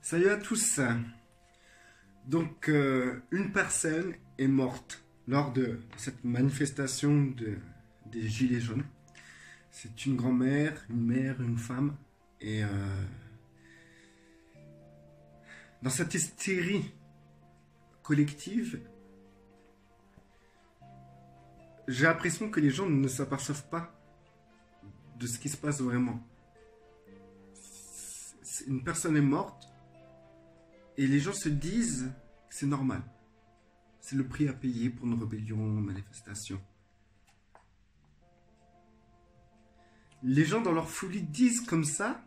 Salut à tous. Donc, une personne est morte lors de cette manifestation des Gilets jaunes. C'est une grand-mère, une mère, une femme. Et dans cette hystérie collective, j'ai l'impression que les gens ne s'aperçoivent pas de ce qui se passe vraiment. Une personne est morte et les gens se disent que c'est normal. C'est le prix à payer pour une rébellion, une manifestation. Les gens dans leur folie disent comme ça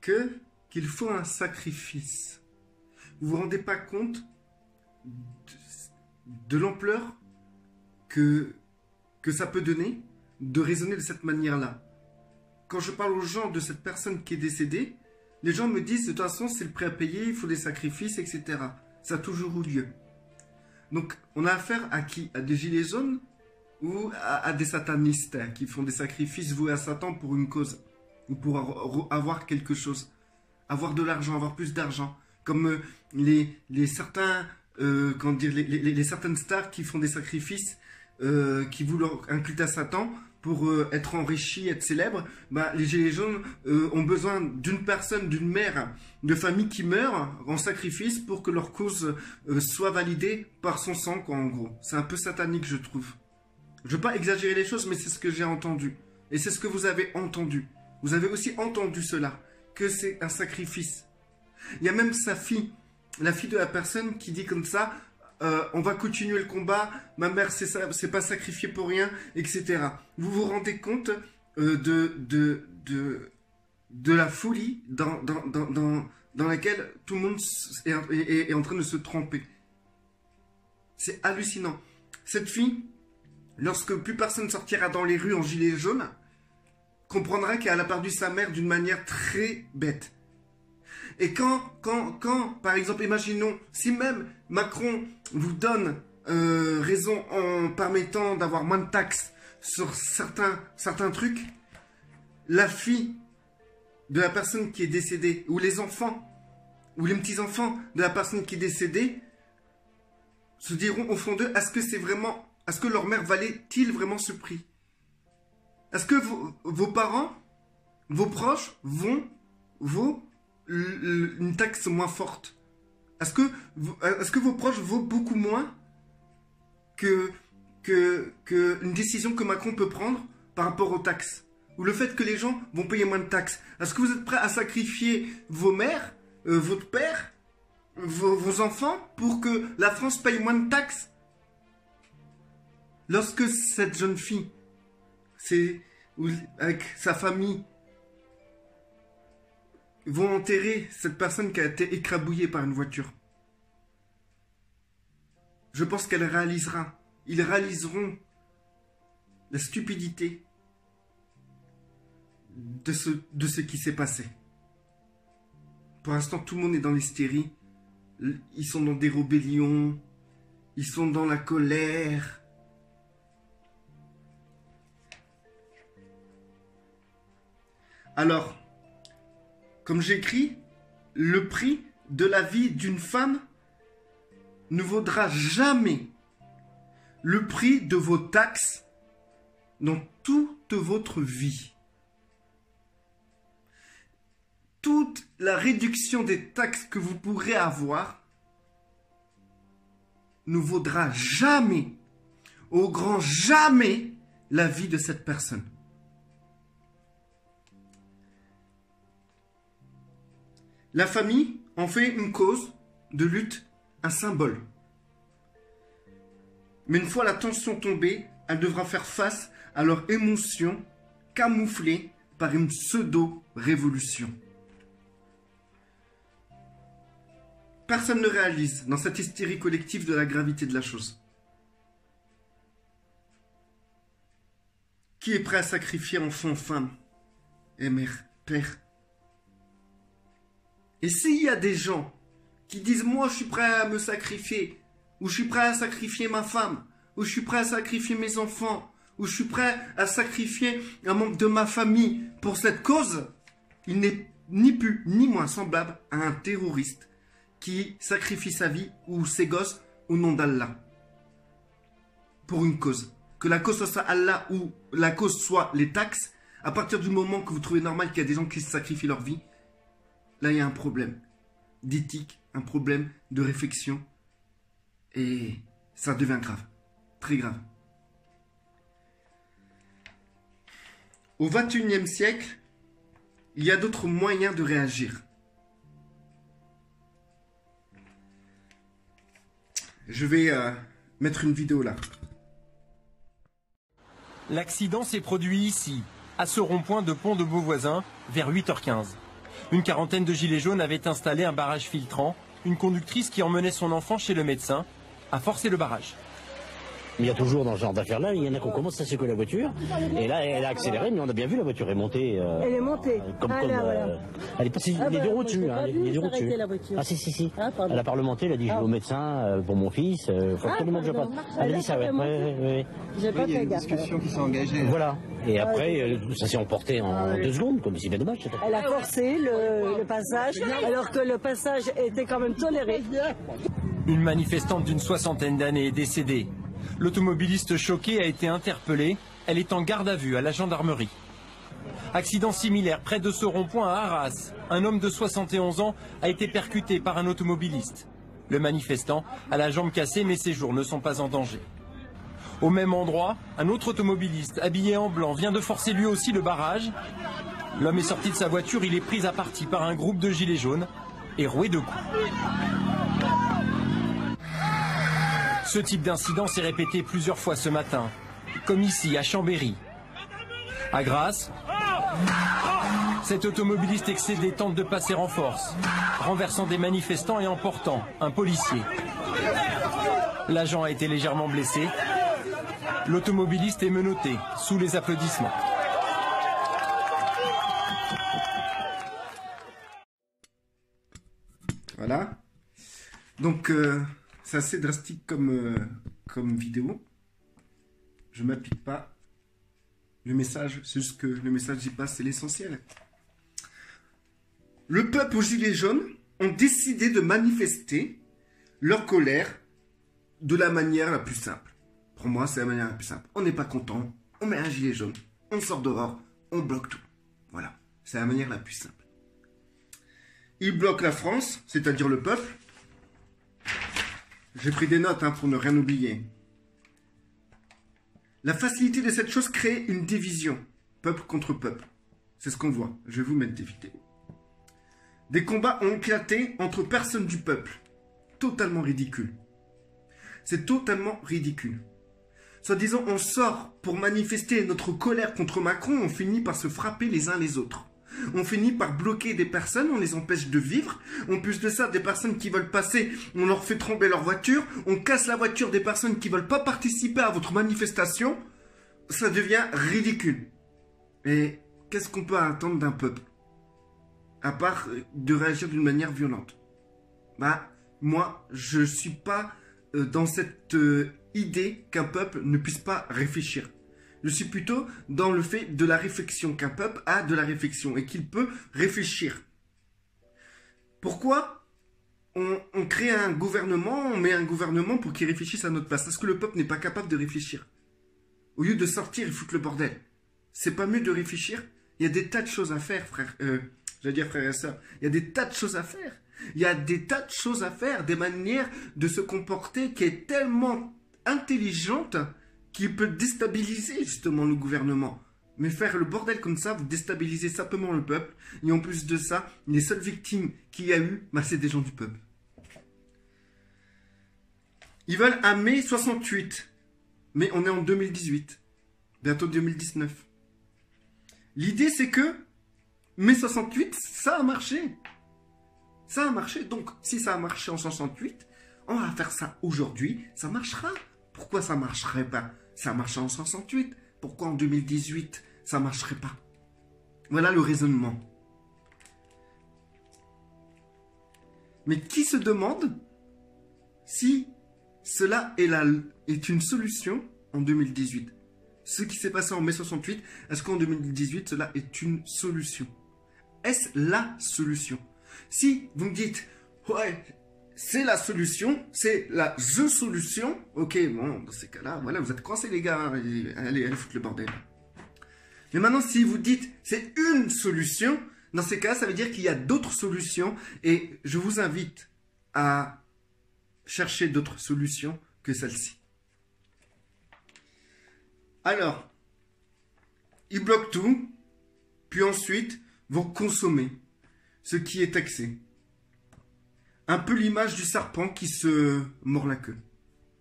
qu'il faut un sacrifice. Vous vous rendez pas compte de l'ampleur que ça peut donner de raisonner de cette manière-là. Quand je parle aux gens de cette personne qui est décédée, les gens me disent de toute façon c'est le prix à payer, il faut des sacrifices, etc. Ça a toujours eu lieu. Donc on a affaire à qui? À des gilets jaunes ou à des satanistes qui font des sacrifices voués à Satan pour une cause ou pour avoir quelque chose, avoir de l'argent, avoir plus d'argent, comme les certains les certaines stars qui font des sacrifices qui vouent un culte à Satan pour être enrichis, être célèbres. Bah, les gilets jaunes ont besoin d'une personne, d'une mère de famille qui meurt en sacrifice pour que leur cause soit validée par son sang, quoi, en gros. C'est un peu satanique, je trouve. Je veux pas exagérer les choses, mais c'est ce que j'ai entendu. Et c'est ce que vous avez entendu. Vous avez aussi entendu cela, que c'est un sacrifice. Il y a même sa fille, la fille de la personne qui dit comme ça, on va continuer le combat, ma mère c'est pas sacrifié pour rien, etc. Vous vous rendez compte de la folie dans laquelle tout le monde est en train de se tromper. C'est hallucinant. Cette fille, lorsque plus personne sortira dans les rues en gilet jaune, comprendra qu'elle a perdu sa mère d'une manière très bête. Et quand, par exemple, imaginons, si même Macron vous donne raison en permettant d'avoir moins de taxes sur certains trucs, la fille de la personne qui est décédée, ou les enfants, ou les petits-enfants de la personne qui est décédée, se diront au fond d'eux, est-ce que leur mère valait-il vraiment ce prix? Est-ce que vos parents, vos proches vaut une taxe moins forte? Est-ce que vos proches vaut beaucoup moins que une décision que Macron peut prendre par rapport aux taxes? Ou le fait que les gens vont payer moins de taxes? Est-ce que vous êtes prêts à sacrifier vos mères, votre père, vos enfants pour que la France paye moins de taxes? Lorsque cette jeune fille, avec sa famille, vont enterrer cette personne qui a été écrabouillée par une voiture, je pense qu'elle réalisera. Ils réaliseront la stupidité de ce qui s'est passé. Pour l'instant, tout le monde est dans l'hystérie. Ils sont dans des rébellions. Ils sont dans la colère. Alors, comme j'écris, le prix de la vie d'une femme ne vaudra jamais le prix de vos taxes dans toute votre vie. Toute la réduction des taxes que vous pourrez avoir ne vaudra jamais, au grand jamais, la vie de cette personne. La famille en fait une cause de lutte, un symbole. Mais une fois la tension tombée, elle devra faire face à leurs émotions camouflées par une pseudo-révolution. Personne ne réalise dans cette hystérie collective de la gravité de la chose. Qui est prêt à sacrifier enfant, femme et mère, père? Et s'il y a des gens qui disent « Moi, je suis prêt à me sacrifier », ou « Je suis prêt à sacrifier ma femme », ou « Je suis prêt à sacrifier mes enfants », ou « Je suis prêt à sacrifier un membre de ma famille pour cette cause », il n'est ni plus ni moins semblable à un terroriste qui sacrifie sa vie ou ses gosses au nom d'Allah pour une cause. Que la cause soit Allah ou la cause soit les taxes, à partir du moment que vous trouvez normal qu'il y a des gens qui sacrifient leur vie, là il y a un problème d'éthique, un problème de réflexion et ça devient grave, très grave. Au XXIe siècle, il y a d'autres moyens de réagir. Je vais mettre une vidéo là. L'accident s'est produit ici, à ce rond-point de Pont de Beauvoisin, vers 8h15. Une quarantaine de gilets jaunes avaient installé un barrage filtrant. Une conductrice qui emmenait son enfant chez le médecin a forcé le barrage. Il y a toujours dans ce genre d'affaires-là, il y en a qui ont commencé à secouer la voiture, et là elle a accéléré, mais on a bien vu la voiture est montée. Elle est montée. Elle est passée les deux roues dessus. Les deux roues dessus. Ah si. Elle a parlementé, elle a dit je vais au médecin pour mon fils, faut absolument que je passe. Elle a dit ça, ouais. J'ai pas il y a fait une gaffe. discussion qui s'est engagée. Voilà. Et après, ça s'est emporté en 2 secondes, comme c'est bien dommage. Elle a forcé le passage, alors que le passage était quand même toléré. Une manifestante d'une 60aine d'années est décédée. L'automobiliste choqué a été interpellé. Elle est en garde à vue à la gendarmerie. Accident similaire près de ce rond-point à Arras. Un homme de 71 ans a été percuté par un automobiliste. Le manifestant a la jambe cassée, mais ses jours ne sont pas en danger. Au même endroit, un autre automobiliste habillé en blanc vient de forcer lui aussi le barrage. L'homme est sorti de sa voiture, il est pris à partie par un groupe de gilets jaunes et roué de coups. Ce type d'incident s'est répété plusieurs fois ce matin, comme ici à Chambéry. À Grasse, cet automobiliste excédé tente de passer en force, renversant des manifestants et emportant un policier. L'agent a été légèrement blessé. L'automobiliste est menotté sous les applaudissements. Voilà. Donc, c'est assez drastique comme vidéo. Je ne m'applique pas. Le message, c'est juste que le message y passe, c'est l'essentiel. Le peuple aux gilets jaunes ont décidé de manifester leur colère de la manière la plus simple. Pour moi, c'est la manière la plus simple. On n'est pas content, on met un gilet jaune, on sort dehors, on bloque tout. Voilà, c'est la manière la plus simple. Ils bloquent la France, c'est-à-dire le peuple. J'ai pris des notes pour ne rien oublier. La facilité de cette chose crée une division, peuple contre peuple. C'est ce qu'on voit. Je vais vous mettre des vidéos. Des combats ont éclaté entre personnes du peuple. Totalement ridicule. C'est totalement ridicule. Soi-disant, on sort pour manifester notre colère contre Macron, on finit par se frapper les uns les autres. On finit par bloquer des personnes, on les empêche de vivre. En plus de ça, des personnes qui veulent passer, on leur fait trembler leur voiture. On casse la voiture des personnes qui veulent pas participer à votre manifestation. Ça devient ridicule. Et qu'est-ce qu'on peut attendre d'un peuple? À part de réagir d'une manière violente. Bah, moi, je suis pas dans cette idée qu'un peuple ne puisse pas réfléchir. Je suis plutôt dans le fait de la réflexion, qu'un peuple a de la réflexion et qu'il peut réfléchir. Pourquoi on crée un gouvernement, on met un gouvernement pour qu'il réfléchisse à notre place? Parce que le peuple n'est pas capable de réfléchir. Au lieu de sortir et foutre le bordel. C'est pas mieux de réfléchir? Il y a des tas de choses à faire, frère. J'allais dire frères et sœurs. Il y a des tas de choses à faire. Il y a des tas de choses à faire, des manières de se comporter qui est tellement intelligente qu'il peut déstabiliser justement le gouvernement. Mais faire le bordel comme ça, vous déstabilisez simplement le peuple. Et en plus de ça, les seules victimes qu'il y a eu, bah, c'est des gens du peuple. Ils veulent un mai 68. Mais on est en 2018. Bientôt 2019. L'idée, c'est que mai 68, ça a marché. Ça a marché. Donc, si ça a marché en 68, on va faire ça aujourd'hui. Ça marchera. Pourquoi ça ne marcherait pas? Ça marchait en 68. Pourquoi en 2018, ça ne marcherait pas? Voilà le raisonnement. Mais qui se demande si cela est une solution en 2018? Ce qui s'est passé en mai 68, est-ce qu'en 2018, cela est une solution? est-ce la solution? Si vous me dites, ouais, c'est la solution, c'est la the solution, ok, bon, dans ces cas-là, voilà, vous êtes coincés les gars, allez foutre le bordel. Mais maintenant, si vous dites, c'est une solution, dans ces cas, ça veut dire qu'il y a d'autres solutions, et je vous invite à chercher d'autres solutions que celle-ci. Alors, ils bloquent tout, puis ensuite vont consommer ce qui est taxé. Un peu l'image du serpent qui se mord la queue,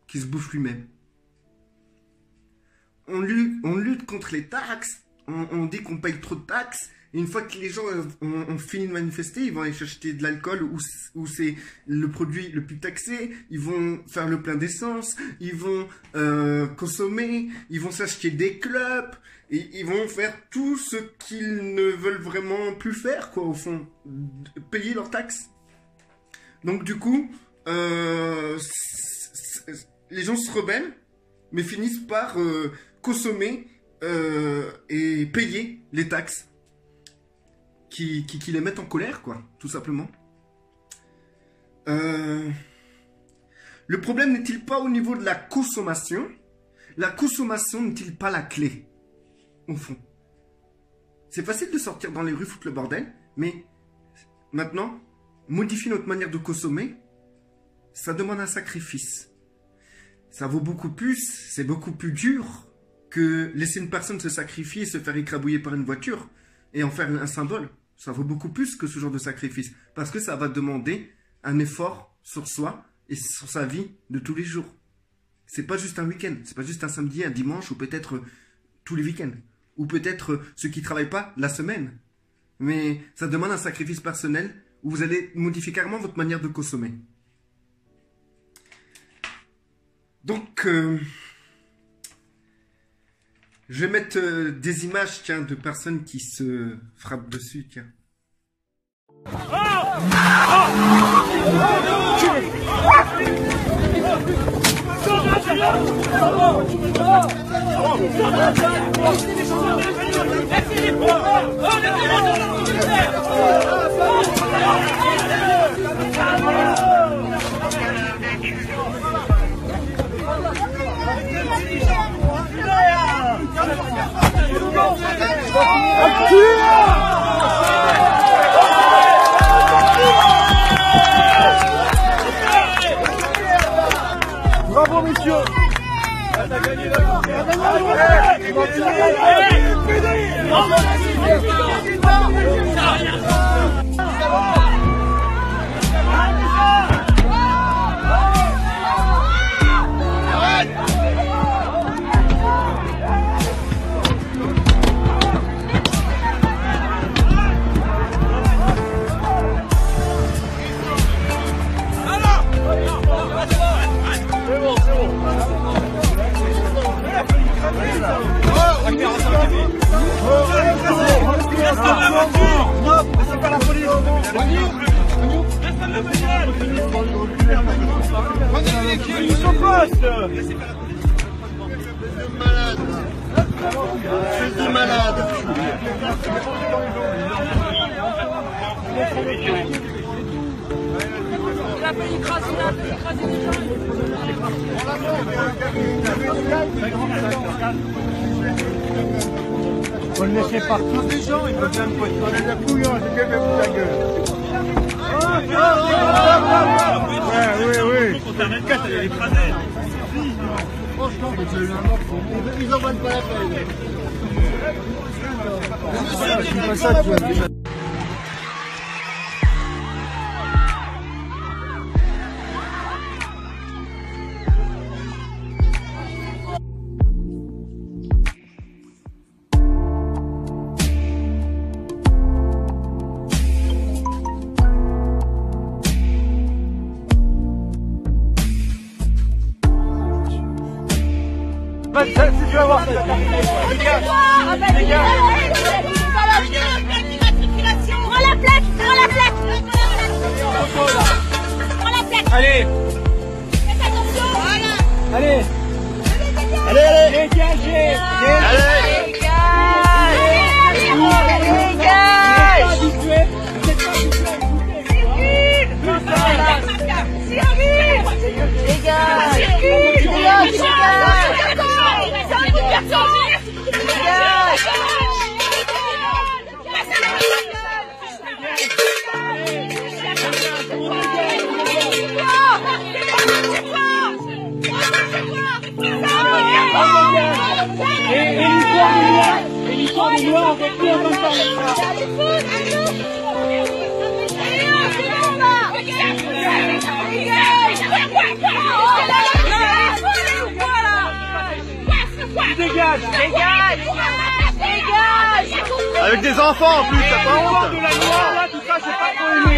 qui se bouffe lui-même. On lutte contre les taxes, on dit qu'on paye trop de taxes, et une fois que les gens ont fini de manifester, ils vont aller acheter de l'alcool où c'est le produit le plus taxé, ils vont faire le plein d'essence, ils vont consommer, ils vont s'acheter des clubs, et ils vont faire tout ce qu'ils ne veulent vraiment plus faire, quoi, au fond, payer leurs taxes. Donc du coup, les gens se rebellent, mais finissent par consommer et payer les taxes qui les mettent en colère, quoi, tout simplement. Le problème n'est-il pas au niveau de la consommation? La consommation n'est-il pas la clé, au fond? C'est facile de sortir dans les rues, foutre le bordel, mais maintenant, modifier notre manière de consommer, ça demande un sacrifice. Ça vaut beaucoup plus, c'est beaucoup plus dur que laisser une personne se sacrifier et se faire écrabouiller par une voiture et en faire un symbole. Ça vaut beaucoup plus que ce genre de sacrifice, parce que ça va demander un effort sur soi et sur sa vie de tous les jours. C'est pas juste un week-end, c'est pas juste un samedi, un dimanche, ou peut-être tous les week-ends, ou peut-être ceux qui travaillent pas la semaine. Mais ça demande un sacrifice personnel où vous allez modifier carrément votre manière de consommer. Donc, je vais mettre des images, tiens, de personnes qui se frappent dessus, tiens. Bravo, monsieur. T'as gagné la On le laissait partout des gens, il peut bien me poser. On est la couillon, c'est bien même ta gueule. Oui. On termine 4, elle est écrasée. Franchement, ils en valent pas la peine. Si tu vas voir ça, les gars, prends la plaque. allez, Faites attention. Voilà. allez, dégagez, Dégage. Et l'histoire des Noirs, on va plus entendre parler de ça. Dégage, dégage, dégage. Avec des enfants en plus, t'as pas honte. De la noire, là, tout ça, j'ai pas trop aimé.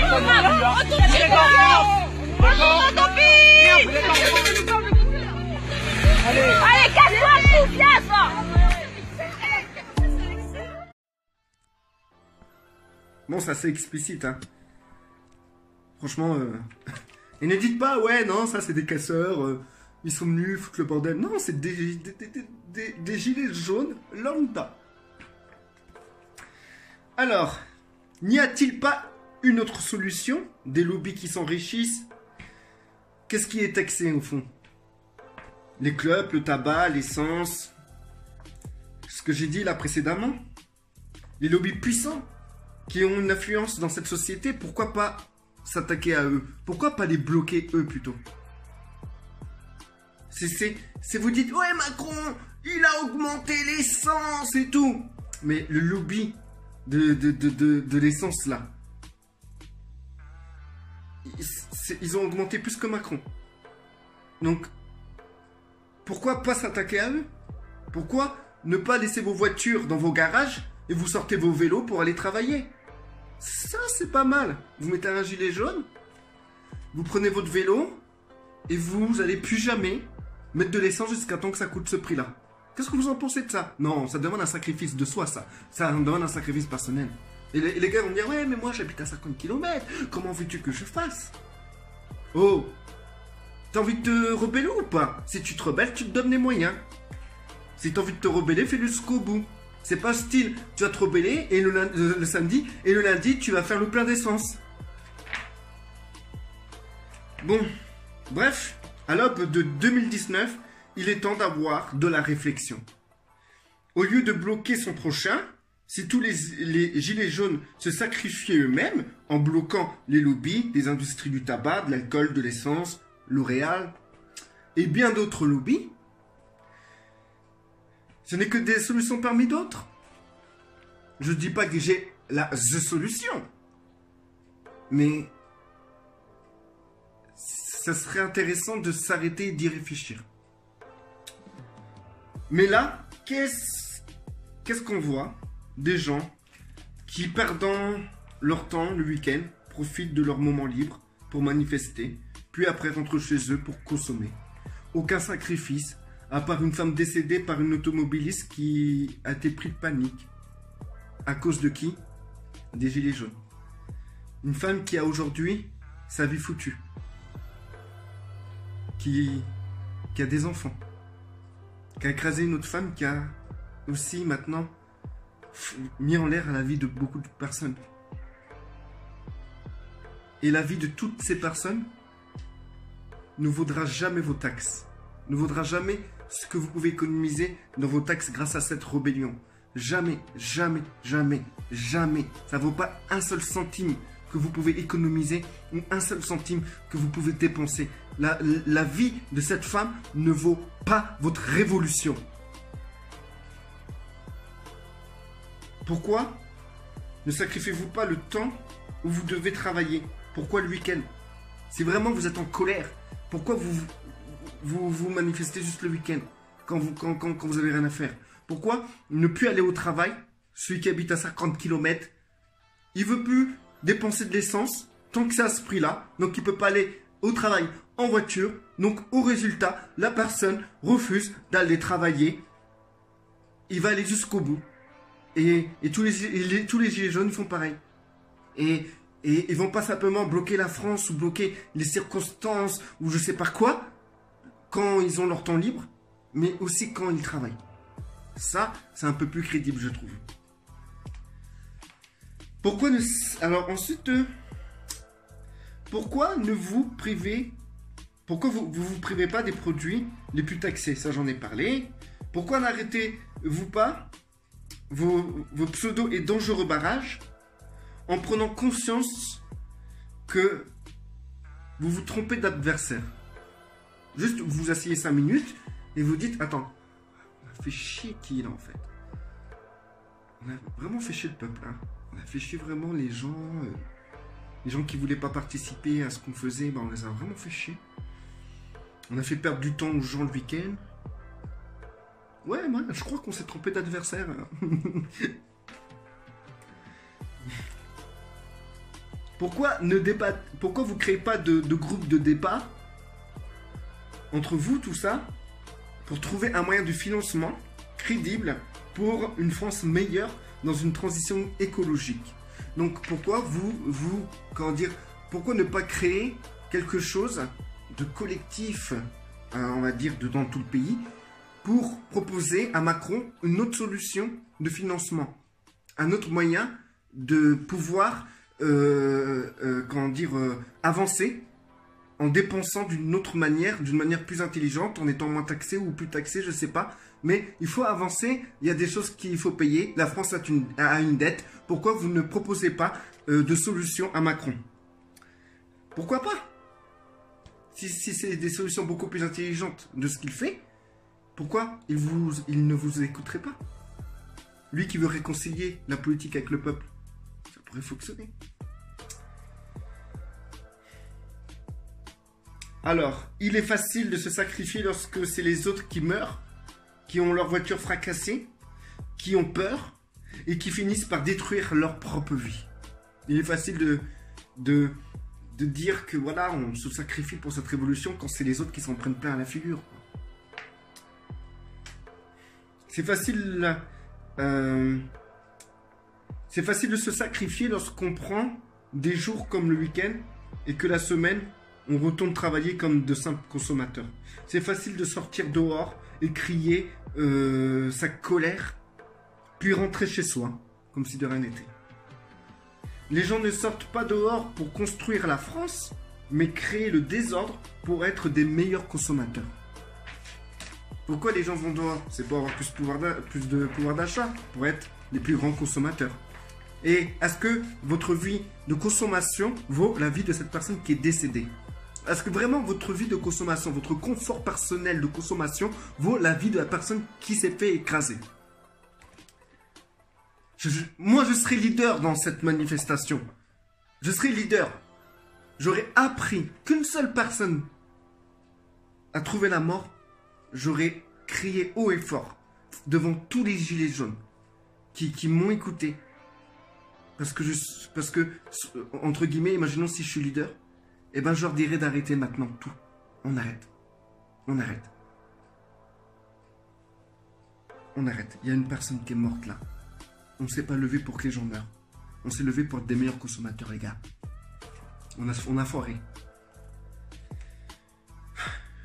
Allez, casse-toi, tout, casse-toi. Bon, ça c'est explicite, hein. Franchement, et ne dites pas, ouais, non, ça c'est des casseurs, ils sont venus foutre le bordel. Non, c'est des gilets jaunes lambda. Alors, n'y a-t-il pas une autre solution? Des lobbies qui s'enrichissent? Qu'est-ce qui est taxé au fond? Les clubs, le tabac, l'essence. Ce que j'ai dit là précédemment. Les lobbies puissants qui ont une influence dans cette société, pourquoi pas s'attaquer à eux? Pourquoi pas les bloquer eux plutôt? C'est vous dites, ouais Macron, il a augmenté l'essence et tout. Mais le lobby de l'essence là, ils ont augmenté plus que Macron. Donc, pourquoi pas s'attaquer à eux? Pourquoi ne pas laisser vos voitures dans vos garages et vous sortez vos vélos pour aller travailler? Ça, c'est pas mal. Vous mettez un gilet jaune, vous prenez votre vélo et vous allez plus jamais mettre de l'essence jusqu'à temps que ça coûte ce prix-là. Qu'est-ce que vous en pensez de ça? Non, ça demande un sacrifice de soi, ça. Ça demande un sacrifice personnel. Et les gars vont me dire, ouais, mais moi, j'habite à 50 km. Comment veux-tu que je fasse? Oh, t'as envie de te rebeller ou pas? Si tu te rebelles, tu te donnes les moyens. Si t'as envie de te rebeller, fais-le jusqu'au bout. C'est pas style, tu vas te rebeller et le samedi, et le lundi, tu vas faire le plein d'essence. Bon, bref, à l'aube de 2019, il est temps d'avoir de la réflexion. Au lieu de bloquer son prochain, si tous les gilets jaunes se sacrifiaient eux-mêmes en bloquant les lobbies des industries du tabac, de l'alcool, de l'essence, L'Oréal et bien d'autres lobbies, ce n'est que des solutions parmi d'autres. Je ne dis pas que j'ai la solution, mais ça serait intéressant de s'arrêter et d'y réfléchir. Mais là, qu'est-ce qu'on voit? Des gens qui, perdant leur temps le week-end, profitent de leur moment libre pour manifester, puis après rentrent chez eux pour consommer. Aucun sacrifice, à part une femme décédée par une automobiliste qui a été pris de panique. À cause de qui? Des gilets jaunes. Une femme qui a aujourd'hui sa vie foutue. Qui a des enfants. Qui a écrasé une autre femme qui a aussi maintenant mis en l'air la vie de beaucoup de personnes. Et la vie de toutes ces personnes ne vaudra jamais vos taxes. Ne vaudra jamais ce que vous pouvez économiser dans vos taxes grâce à cette rébellion. Jamais, jamais, jamais, jamais. Ça ne vaut pas un seul centime que vous pouvez économiser ou un seul centime que vous pouvez dépenser. La vie de cette femme ne vaut pas votre révolution. Pourquoi ne sacrifiez-vous pas le temps où vous devez travailler? Pourquoi le week-end? Si vraiment vous êtes en colère, pourquoi vous manifestez juste le week-end quand vous avez rien à faire? Pourquoi ne plus aller au travail? Celui qui habite à 50 km, il veut plus dépenser de l'essence tant que c'est à ce prix-là. Donc il ne peut pas aller au travail en voiture. Donc au résultat, la personne refuse d'aller travailler. Il va aller jusqu'au bout. Et tous les gilets jaunes font pareil. Et ils vont pas simplement bloquer la France ou bloquer les circonstances ou je sais pas quoi quand ils ont leur temps libre, mais aussi quand ils travaillent. Ça, c'est un peu plus crédible, je trouve. Pourquoi ne... Alors ensuite, pourquoi ne vous privez Pourquoi vous vous privez pas des produits les plus taxés? Ça, j'en ai parlé. Pourquoi n'arrêtez-vous pas vos pseudo et dangereux barrages en prenant conscience que vous vous trompez d'adversaire? Juste, vous vous asseyez 5 minutes et vous dites, attends, on a fait chier qui là en fait? On a vraiment fait chier le peuple, hein. On a fait chier vraiment les gens qui voulaient pas participer à ce qu'on faisait, ben on les a vraiment fait chier. On a fait perdre du temps aux gens le week-end. Ouais, moi, je crois qu'on s'est trompé d'adversaire. Pourquoi vous créez pas de groupe de débat entre vous, tout ça, pour trouver un moyen de financement crédible pour une France meilleure dans une transition écologique? Donc pourquoi pourquoi ne pas créer quelque chose de collectif, on va dire, dans tout le pays, pour proposer à Macron une autre solution de financement, un autre moyen de pouvoir, avancer en dépensant d'une autre manière, d'une manière plus intelligente, en étant moins taxé ou plus taxé, je sais pas. Mais il faut avancer, il y a des choses qu'il faut payer. La France a une dette. Pourquoi vous ne proposez pas de solution à Macron? Pourquoi pas? Si c'est des solutions beaucoup plus intelligentes de ce qu'il fait, pourquoi il ne vous écouterait pas? Lui qui veut réconcilier la politique avec le peuple, ça pourrait fonctionner. Alors, il est facile de se sacrifier lorsque c'est les autres qui meurent, qui ont leur voiture fracassée, qui ont peur et qui finissent par détruire leur propre vie. Il est facile de dire que voilà, on se sacrifie pour cette révolution quand c'est les autres qui s'en prennent plein à la figure. C'est facile de se sacrifier lorsqu'on prend des jours comme le week-end et que la semaine, on retourne travailler comme de simples consommateurs. C'est facile de sortir dehors et crier sa colère, puis rentrer chez soi, comme si de rien n'était. Les gens ne sortent pas dehors pour construire la France, mais créer le désordre pour être des meilleurs consommateurs. Pourquoi les gens vont dehors? C'est pour avoir plus de pouvoir d'achat, pour être les plus grands consommateurs. Et est-ce que votre vie de consommation vaut la vie de cette personne qui est décédée? Est-ce que vraiment votre vie de consommation, votre confort personnel de consommation vaut la vie de la personne qui s'est fait écraser? Moi, je serai leader dans cette manifestation. Je serai leader. J'aurais appris qu'une seule personne a trouvé la mort. J'aurais crié haut et fort devant tous les gilets jaunes qui m'ont écouté. Parce que, entre guillemets, imaginons si je suis leader, eh ben je leur dirais d'arrêter maintenant tout. On arrête. On arrête. On arrête. Il y a une personne qui est morte là. On ne s'est pas levé pour que les gens meurent. On s'est levé pour être des meilleurs consommateurs, les gars. On a foiré.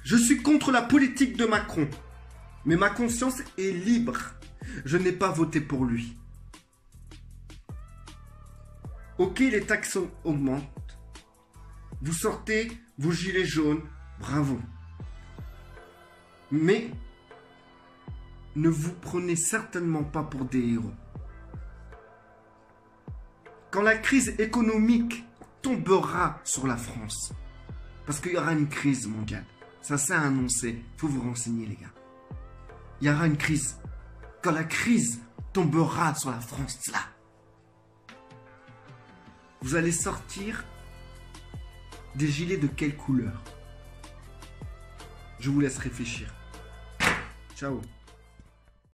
Je suis contre la politique de Macron. Mais ma conscience est libre. Je n'ai pas voté pour lui. Ok, les taxes augmentent. Vous sortez vos gilets jaunes. Bravo. Mais ne vous prenez certainement pas pour des héros. Quand la crise économique tombera sur la France, parce qu'il y aura une crise mondiale, ça s'est annoncé, il faut vous renseigner les gars. Il y aura une crise. Quand la crise tombera sur la France, là, vous allez sortir des gilets de quelle couleur? Je vous laisse réfléchir. Ciao.